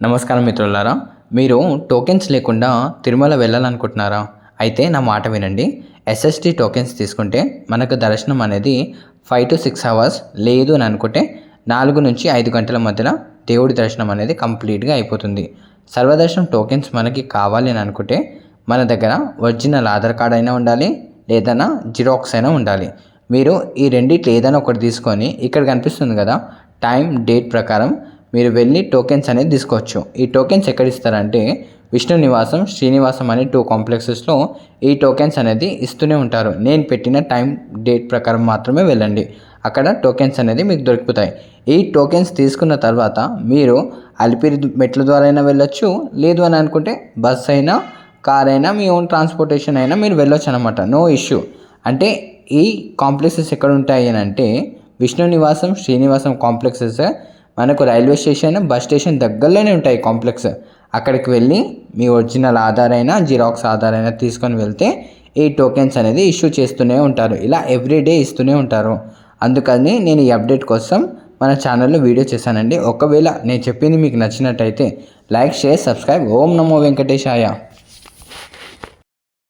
నమస్కారం మిత్రులారా, మీరు టోకెన్స్ లేకుండా తిరుమల వెళ్ళాలనుకుంటున్నారా? అయితే నా మాట వినండి. ఎస్ఎస్టీ టోకెన్స్ తీసుకుంటే మనకు దర్శనం అనేది 5 to 6 అవర్స్, లేదు అని అనుకుంటే 4 నుంచి 5 గంటల మధ్యలో దేవుడి దర్శనం అనేది కంప్లీట్గా అయిపోతుంది. సర్వదర్శనం టోకెన్స్ మనకి కావాలి అని అనుకుంటే మన దగ్గర ఒరిజినల్ ఆధార్ కార్డ్ అయినా ఉండాలి, లేదన్నా జిరాక్స్ అయినా ఉండాలి. మీరు ఈ రెండిట్లో ఏదైనా ఒకటి తీసుకొని ఇక్కడ కనిపిస్తుంది కదా, టైం డేట్ ప్రకారం మీరు వెళ్ళి టోకెన్స్ అనేది తీసుకోవచ్చు. ఈ టోకెన్స్ ఎక్కడ ఇస్తారంటే విష్ణు నివాసం, శ్రీనివాసం అనే 2 కాంప్లెక్సెస్లో ఈ టోకెన్స్ అనేది ఇస్తూనే ఉంటారు. నేను పెట్టిన టైం డేట్ ప్రకారం మాత్రమే వెళ్ళండి, అక్కడ టోకెన్స్ అనేది మీకు దొరుకుతాయి. ఈ టోకెన్స్ తీసుకున్న తర్వాత మీరు అలిపిరి మెట్ల ద్వారా అయినా వెళ్ళొచ్చు, లేదు అని అనుకుంటే బస్ అయినా, కార్ అయినా, మీ ఓన్ ట్రాన్స్పోర్టేషన్ అయినా మీరు వెళ్ళొచ్చు అనమాట. No issue. అంటే ఈ కాంప్లెక్సెస్ ఎక్కడ ఉంటాయి అని అంటే విష్ణు నివాసం, శ్రీనివాసం కాంప్లెక్సెస్ మనకు రైల్వే స్టేషన్, బస్ స్టేషన్ దగ్గరలోనే ఉంటాయి కాంప్లెక్స్. అక్కడికి వెళ్ళి మీ ఒరిజినల్ ఆధార్ అయినా, జిరాక్స్ ఆధార్ అయినా తీసుకొని వెళ్తే ఈ టోకెన్స్ అనేది ఇష్యూ చేస్తూనే ఉంటారు. ఇలా ఎవ్రీడే ఇస్తూనే ఉంటారు. అందుకని నేను ఈ అప్డేట్ కోసం మన ఛానల్లో వీడియో చేశానండి. ఒకవేళ నేను చెప్పింది మీకు నచ్చినట్టయితే లైక్, షేర్, సబ్స్క్రైబ్. ఓం నమో వెంకటేశాయ.